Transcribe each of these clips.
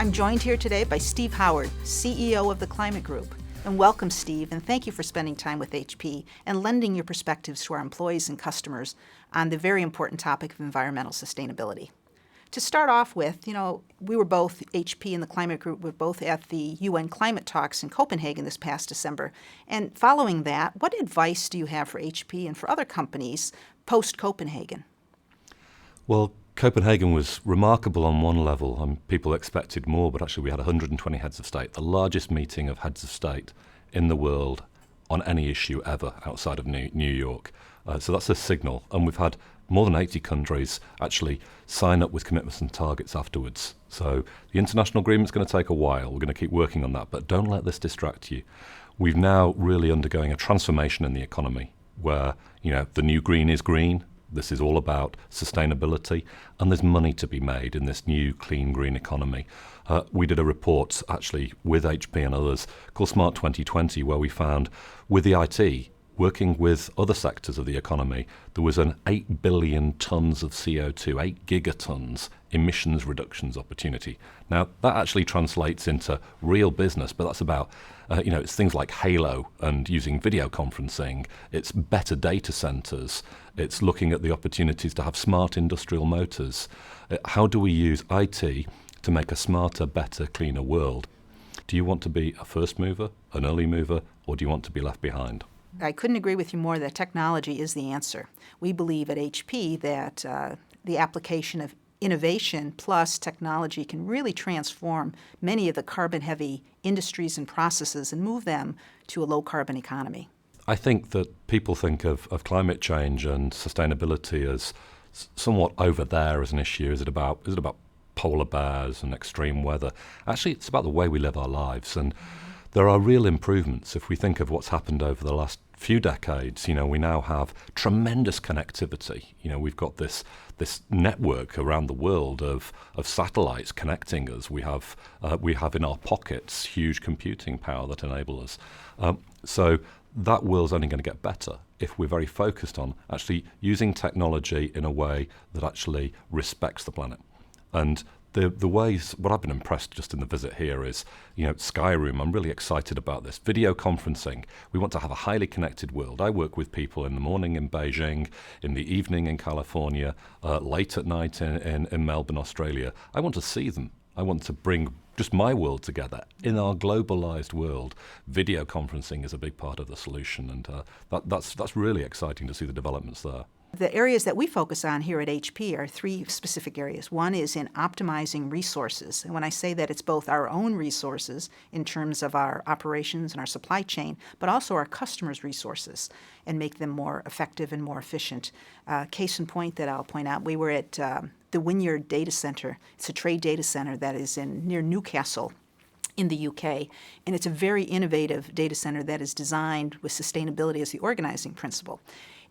I'm joined here today by Steve Howard, CEO of the Climate Group. And welcome, Steve, and thank you for spending time with HP and lending your perspectives to our employees and customers on the very important topic of environmental sustainability. To start off with, we were both, HP and the Climate Group, were both at the UN Climate Talks in Copenhagen this past December. And following that, what advice do you have for HP and for other companies post-Copenhagen? Well, Copenhagen was remarkable on one level. People expected more, but actually we had 120 heads of state, the largest meeting of heads of state in the world on any issue ever outside of New York. So that's a signal. And we've had more than 80 countries actually sign up with commitments and targets afterwards. So the international agreement's going to take a while. We're going to keep working on that, but don't let this distract you. We've now really undergoing a transformation in the economy where, the new green is green. This is all about sustainability, and there's money to be made in this new clean green economy. We did a report actually with HP and others called Smart 2020, where we found with the IT, working with other sectors of the economy, there was an 8 billion tons of CO2, 8 gigatons emissions reductions opportunity. Now, that actually translates into real business, but that's about, it's things like Halo and using video conferencing. It's better data centers. It's looking at the opportunities to have smart industrial motors. How do we use IT to make a smarter, better, cleaner world? Do you want to be a first mover, an early mover, or do you want to be left behind? I couldn't agree with you more that technology is the answer. We believe at HP that the application of innovation plus technology can really transform many of the carbon-heavy industries and processes and move them to a low-carbon economy. I think that people think of climate change and sustainability as somewhat over there as an issue. Is it about polar bears and extreme weather? Actually, it's about the way we live our lives. And there are real improvements. If we think of what's happened over the last few decades, we now have tremendous connectivity. We've got this network around the world of satellites connecting us. We have in our pockets huge computing power that enable us. So that world's only going to get better if we're very focused on actually using technology in a way that actually respects the planet. And the ways, what I've been impressed just in the visit here is, SkyRoom, I'm really excited about this. Video conferencing, we want to have a highly connected world. I work with people in the morning in Beijing, in the evening in California, late at night in Melbourne, Australia. I want to see them. I want to bring just my world together. In our globalized world, video conferencing is a big part of the solution, and that's really exciting to see the developments there. The areas that we focus on here at HP are three specific areas. One is in optimizing resources. And when I say that, it's both our own resources in terms of our operations and our supply chain, but also our customers' resources and make them more effective and more efficient. Case in point that I'll point out, we were at the Wynyard Data Center. It's a trade data center that is near Newcastle in the UK, and it's a very innovative data center that is designed with sustainability as the organizing principle.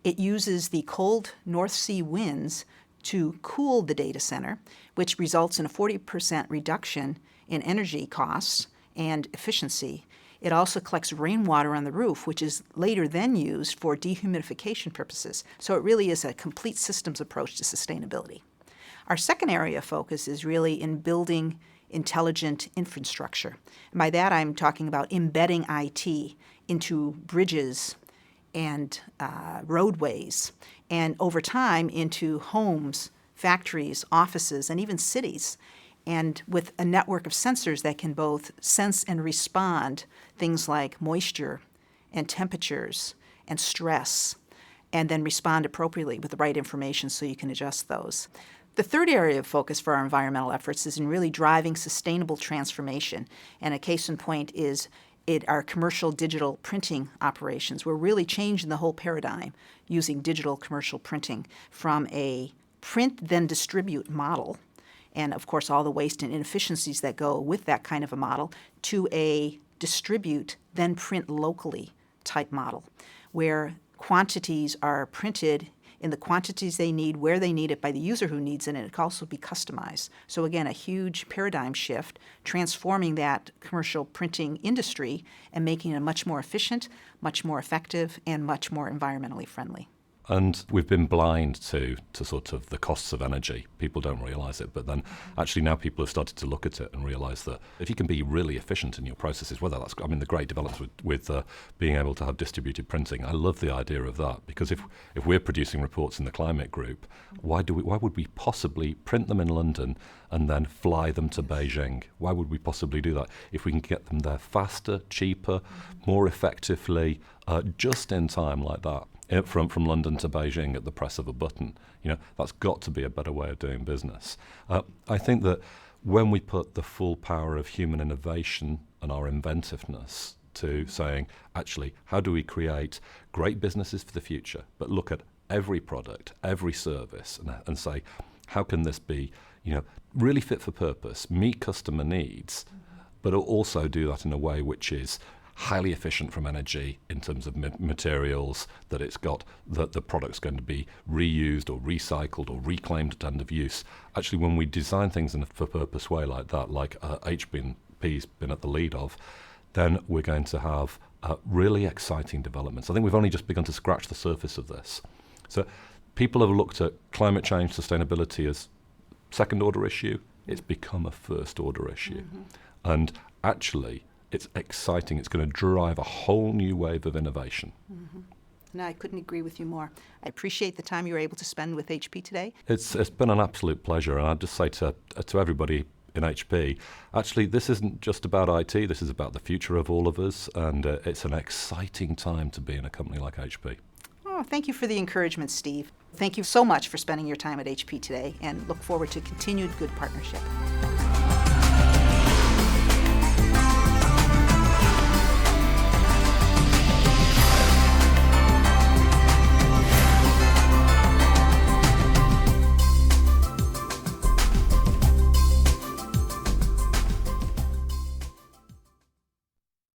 It uses the cold North Sea winds to cool the data center, which results in a 40% reduction in energy costs and efficiency. It also collects rainwater on the roof, which is later then used for dehumidification purposes. So it really is a complete systems approach to sustainability. Our second area of focus is really in building intelligent infrastructure. And by that, I'm talking about embedding IT into bridges and roadways, and over time into homes, factories, offices, and even cities, and with a network of sensors that can both sense and respond things like moisture and temperatures and stress, and then respond appropriately with the right information so you can adjust those. The third area of focus for our environmental efforts is in really driving sustainable transformation, and a case in point is our commercial digital printing operations. We're really changing the whole paradigm using digital commercial printing from a print then distribute model, and of course all the waste and inefficiencies that go with that kind of a model, to a distribute then print locally type model, where quantities are printed in the quantities they need, where they need it, by the user who needs it, and it can also be customized. So again, a huge paradigm shift, transforming that commercial printing industry and making it much more efficient, much more effective, and much more environmentally friendly. And we've been blind to sort of the costs of energy. People don't realise it, but then actually now people have started to look at it and realise that if you can be really efficient in your processes, whether that's, I mean, the great developments with being able to have distributed printing, I love the idea of that, because if we're producing reports in the climate group, why would we possibly print them in London and then fly them to Beijing? Why would we possibly do that? If we can get them there faster, cheaper, more effectively, just in time like that, from London to Beijing at the press of a button, that's got to be a better way of doing business. I think that when we put the full power of human innovation and our inventiveness to saying, actually, how do we create great businesses for the future, but look at every product, every service, and say, how can this be, really fit for purpose, meet customer needs, but also do that in a way which is highly efficient from energy in terms of materials, that it's got that the product's going to be reused or recycled or reclaimed at end of use. Actually, when we design things in a for-purpose way like that, like HP's been at the lead of, then we're going to have really exciting developments. I think we've only just begun to scratch the surface of this. So people have looked at climate change, sustainability as second-order issue. It's become a first-order issue. And actually, it's exciting. It's going to drive a whole new wave of innovation. No, I couldn't agree with you more. I appreciate the time you were able to spend with HP today. It's been an absolute pleasure, and I'd just say to everybody in HP, actually, this isn't just about IT. This is about the future of all of us, and it's an exciting time to be in a company like HP. Oh, thank you for the encouragement, Steve. Thank you so much for spending your time at HP today, and look forward to continued good partnership.